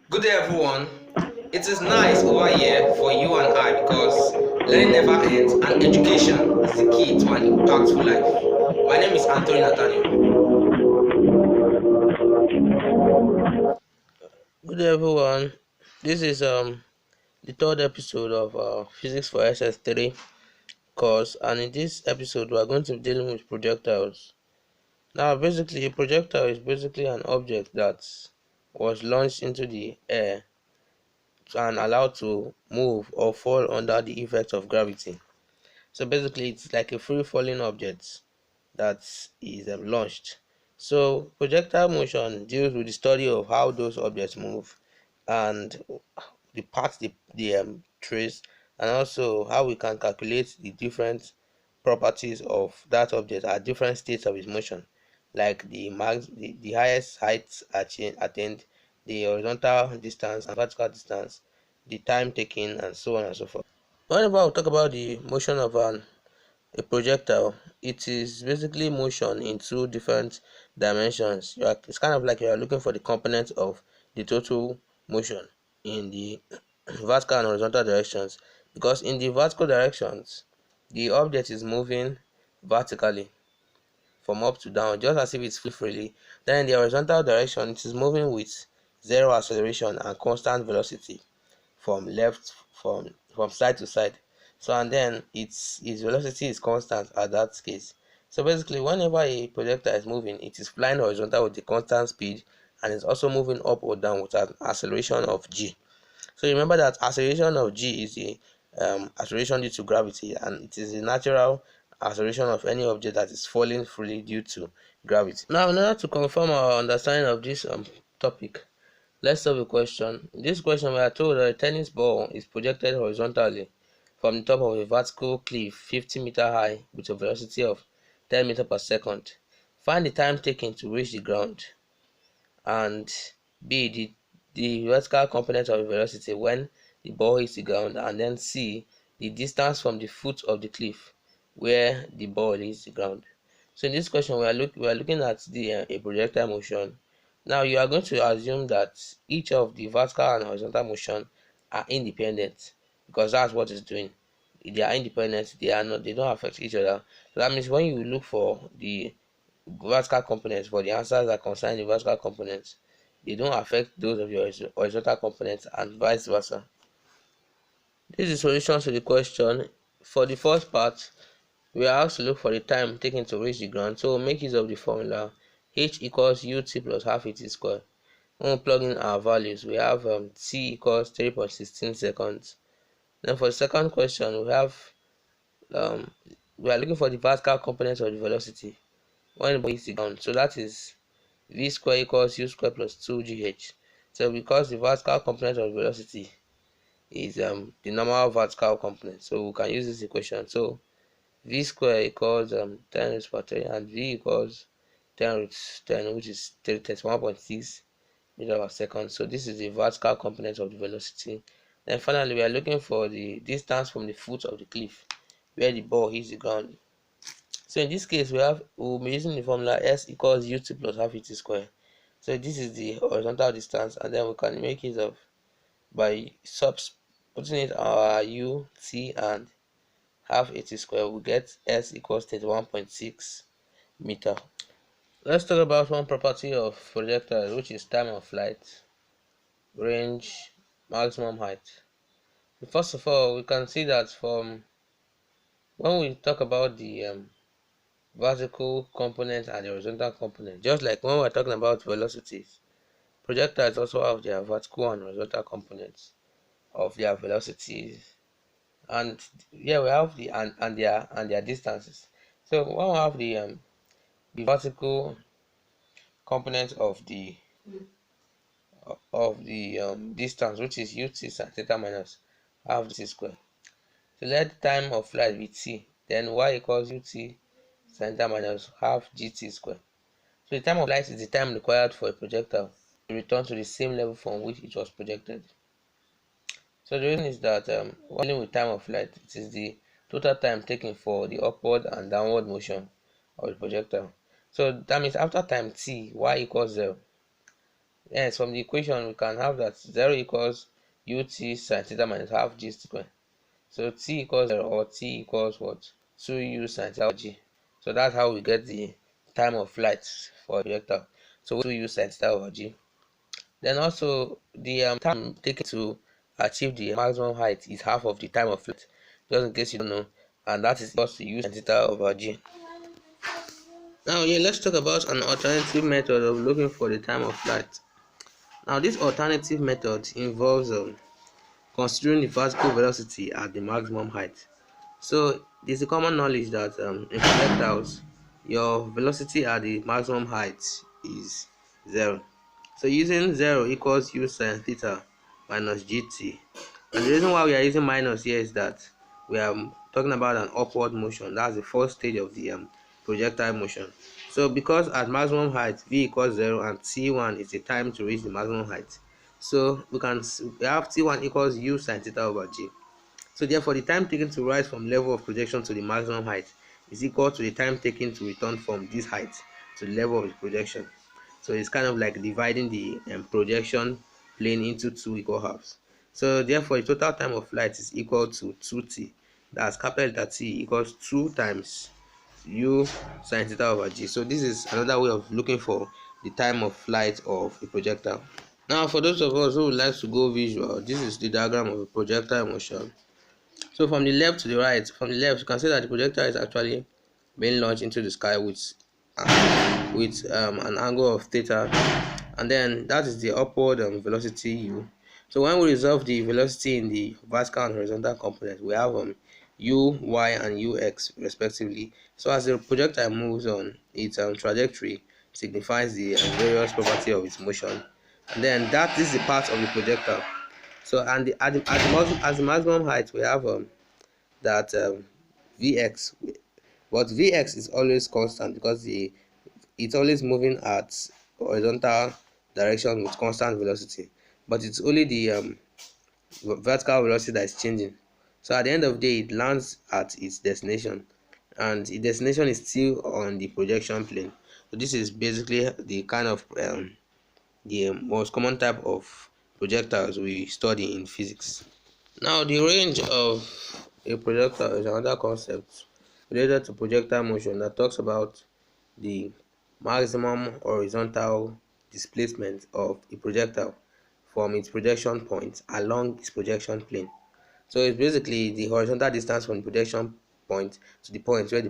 Good day, everyone. It is nice over here for you and I because learning never ends and education is the key to an impactful life. My name is Anthony Nathaniel. Good day, everyone. This is the third episode of Physics for SS3 course, and in this episode, we are going to be dealing with projectiles. Now, basically, a projectile is basically an object that was launched into the air and allowed to move or fall under the effect of gravity. So basically, it's like a free falling object that is launched. So projectile motion deals with the study of how those objects move and the path they trace, and also how we can calculate the different properties of that object at different states of its motion, like the highest height attained, the horizontal distance and vertical distance, the time taken, and so on and so forth. Whenever we talk about the motion of a projectile, it is basically motion in two different dimensions. It's kind of like you are looking for the component of the total motion in the vertical and horizontal directions, because in the vertical directions the object is moving vertically from up to down just as if it's free freely. Then in the horizontal direction it is moving with zero acceleration and constant velocity from side to side. So and then its velocity is constant at that case. So basically, whenever a projectile is moving, it is flying horizontal with a constant speed, and it's also moving up or down with an acceleration of g. So remember that acceleration of g is the acceleration due to gravity, and it is the natural acceleration of any object that is falling freely due to gravity. Now, in order to confirm our understanding of this topic, let's solve a question. In this question, we are told that a tennis ball is projected horizontally from the top of a vertical cliff 50-meter high with a velocity of 10 meters per second. Find the time taken to reach the ground, and B, the vertical component of the velocity when the ball hits the ground, and then C, the distance from the foot of the cliff where the ball hits the ground. So in this question, we are looking at the a projectile motion. Now you are going to assume that each of the vertical and horizontal motion are independent, because that's what it's doing. They are independent. They don't affect each other. So that means when you look for the vertical components for the answers that concern the vertical components, they don't affect those of your horizontal components, and vice versa. This is the solution to the question. For the first part, we are asked to look for the time taken to reach the ground, so we'll make use of the formula h equals ut plus half at squared. When we plug in our values, we have t equals 3.16 seconds. Then for the second question, um, we are looking for the vertical component of the velocity when the ball hits the ground. So that is v square equals u square plus 2gh. So because the vertical component of velocity is the normal vertical component, so we can use this equation. So v square equals 10 raised per 3, and v equals 10 root 10, which is 31.6 meters per second. So this is the vertical component of the velocity. Then finally, we are looking for the distance from the foot of the cliff where the ball hits the ground. So in this case, we'll be using the formula s equals ut plus half it square. So this is the horizontal distance, and then we can make use of by putting it our u, t, and half it square. We get s equals 31.6 meter. Let's talk about one property of projectile, which is time of flight, range, maximum height. First of all, we can see that from when we talk about the vertical component and the horizontal component, just like when we're talking about velocities, projectiles also have their vertical and horizontal components of their velocities, and yeah, we have and their distances. So when we have the vertical component of the distance, which is ut sin theta minus half t square. So let the time of flight be t, then y equals ut sin theta minus half gt square. So the time of flight is the time required for a projectile to return to the same level from which it was projected. So the reason is that when dealing with time of flight, it is the total time taken for the upward and downward motion of the projectile. So that means after time t, y equals 0. Yes, from the equation we can have that 0 equals ut sine theta minus half g squared. So t equals 0 or t equals what? 2u sine theta over g. So that's how we get the time of flight for a projectile. So 2u sine theta over g. Then also the time taken to achieve the maximum height is half of the time of flight, just in case you don't know, and that is equal to u sine theta over g. Now yeah, let's talk about an alternative method of looking for the time of flight. Now this alternative method involves considering the vertical velocity at the maximum height. So there's a common knowledge that in projectiles, your velocity at the maximum height is 0. So using 0 equals u sine theta minus gt. And the reason why we are using minus here is that we are talking about an upward motion. That's the first stage of the projectile motion. So because at maximum height v equals 0 and t1 is the time to reach the maximum height, so we have t1 equals u sine theta over g. So therefore the time taken to rise from level of projection to the maximum height is equal to the time taken to return from this height to the level of the projection. So it's kind of like dividing the projection plane into two equal halves. So therefore the total time of flight is equal to 2t. That's capital letter T equals 2 times u sine theta over g. So this is another way of looking for the time of flight of a projectile. Now for those of us who would like to go visual, this is the diagram of a projectile motion. So from the left to the right, from the left, you can see that the projectile is actually being launched into the sky with an angle of theta, and then that is the upward velocity u. So when we resolve the velocity in the vertical and horizontal component, we have u, y, and ux respectively. So as the projectile moves on, its trajectory signifies the various property of its motion, and then that is the part of the projectile. So and at the maximum height we have that Vx, but Vx is always constant because it's always moving at horizontal direction with constant velocity, but it's only the vertical velocity that is changing. So at the end of the day, it lands at its destination, and the destination is still on the projection plane. So this is basically the kind of the most common type of projectiles we study in physics. Now, the range of a projectile is another concept related to projectile motion that talks about the maximum horizontal displacement of a projectile from its projection point along its projection plane. So it's basically the horizontal distance from the projection point to the point where the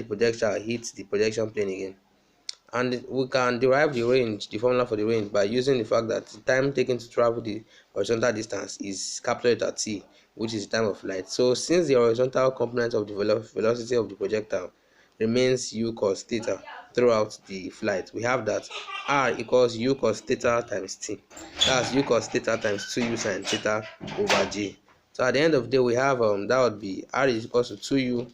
projectile hits the projection plane again. And we can derive the formula for the range, by using the fact that the time taken to travel the horizontal distance is capital letter T, which is the time of flight. So since the horizontal component of the velocity of the projectile remains u cos theta throughout the flight, we have that r equals u cos theta times t. That's u cos theta times 2u sine theta over g. So at the end of the day, we have that would be r is equal to 2u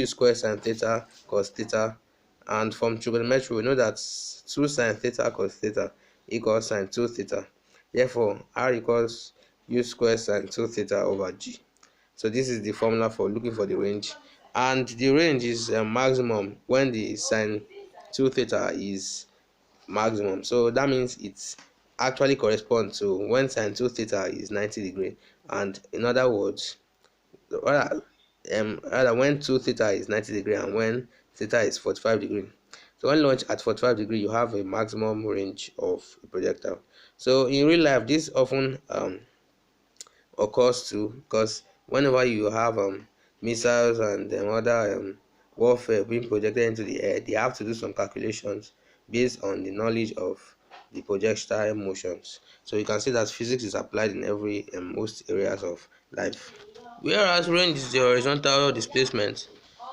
squared sine theta cos theta. And from trigonometry, we know that 2 sine theta cos theta equals sine 2 theta. Therefore, r equals u squared sine 2 theta over g. So this is the formula for looking for the range. And the range is maximum when the sine 2 theta is maximum. So that means it's actually corresponds to when sine 2 theta is 90 degree. And in other words, rather when 2 theta is 90 degree and when theta is 45 degree. So when launched at 45 degree, you have a maximum range of a projectile. So in real life, this often occurs too, because whenever you have missiles and other warfare being projected into the air, they have to do some calculations based on the knowledge of the projectile motions. So you can see that physics is applied in every most areas of life. Whereas range is the horizontal displacement,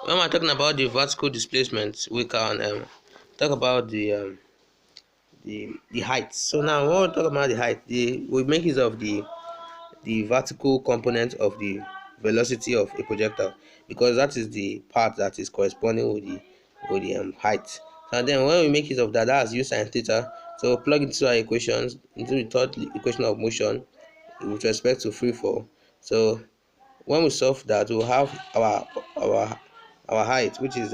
when we're talking about the vertical displacement, we can talk about the height. So now when we talk about the height, we make use of the vertical component of the velocity of a projectile, because that is the part that is corresponding with the height. And then when we make use of that, that's u sine theta. So plug into our equations, into the third equation of motion with respect to free fall. So when we solve that, we'll have our height, which is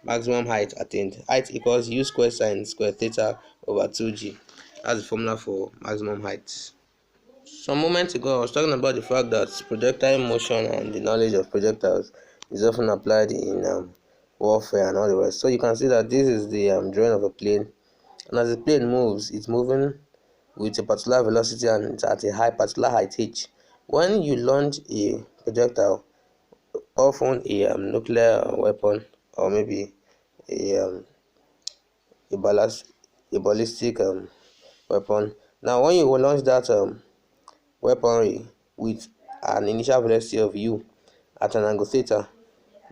maximum height attained. Height equals u square sine square theta over 2g. That's the formula for maximum height. Some moments ago, I was talking about the fact that projectile motion and the knowledge of projectiles is often applied in warfare and all the rest. So you can see that this is the drawing of a plane, and as the plane moves, it's moving with a particular velocity and it's at a high particular height h. When you launch a projectile, often a nuclear weapon or maybe a a, ballistic weapon. Now, when you will launch that weaponry with an initial velocity of u at an angle theta,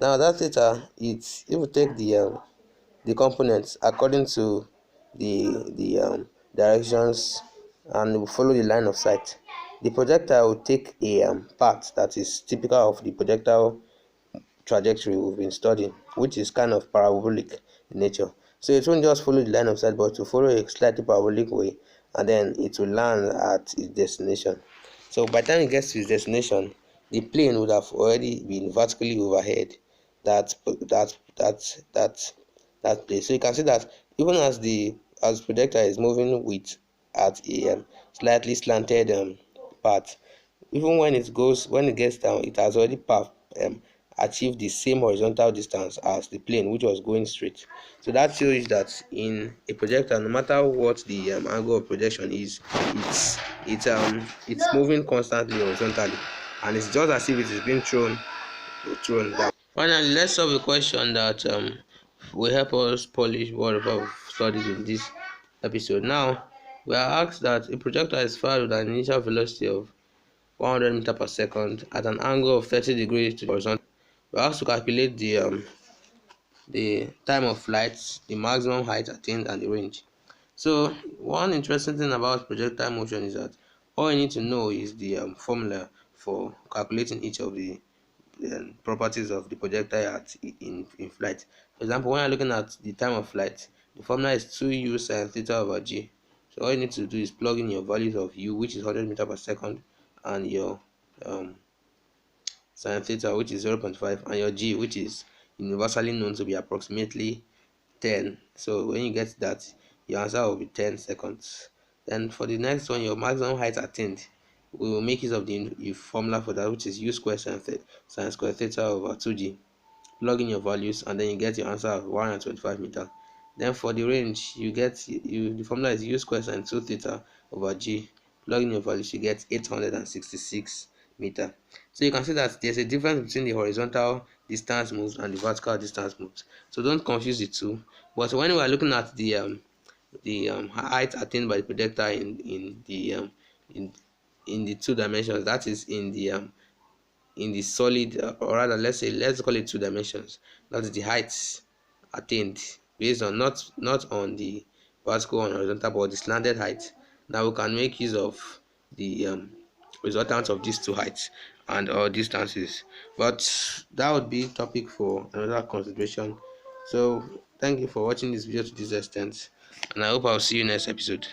now that theta, it's if you take the components according to the directions and we follow the line of sight, the projectile will take a path that is typical of the projectile trajectory we've been studying, which is kind of parabolic in nature. So it won't just follow the line of sight, but to follow a slightly parabolic way, and then it will land at its destination. So by the time it gets to its destination, the plane would have already been vertically overhead that that that that that place. So you can see that even as projectile is moving with at a slightly slanted path, even when it gets down, it has already um, achieved the same horizontal distance as the plane which was going straight. So that shows you that in a projectile, no matter what the angle of projection is, it's moving constantly horizontally, and it's just as if it is being thrown down. Finally, let's solve a question that will help us polish whatever we've studied in this episode. Now, we are asked that a projectile is fired with an initial velocity of 100 meters per second at an angle of 30 degrees to the horizontal. We are asked to calculate the time of flight, the maximum height attained, and the range. So, one interesting thing about projectile motion is that all you need to know is the formula for calculating each of the properties of the projectile in flight. For example, when you're looking at the time of flight, the formula is 2u sine theta over g. So all you need to do is plug in your values of u, which is 100 meters per second, and your um, sine theta, which is 0.5, and your g, which is universally known to be approximately 10. So when you get that, your answer will be 10 seconds. Then for the next one, your maximum height attained, we will make use of the formula for that, which is u square sine square theta over 2g. Plug in your values and then you get your answer of 125 meters. Then for the range, the formula is u square sine 2 theta over g. Plug in your values, you get 866 meters. So you can see that there's a difference between the horizontal distance moves and the vertical distance moves. So don't confuse the two. But when we are looking at the height attained by the projectile in in the two dimensions, that is in the solid, or rather let's call it two dimensions, that is the height attained based on not on the vertical and horizontal but the slanted height. Now we can make use of the resultant of these two heights and distances, but that would be topic for another consideration. So thank you for watching this video to this extent, and I hope I'll see you next episode.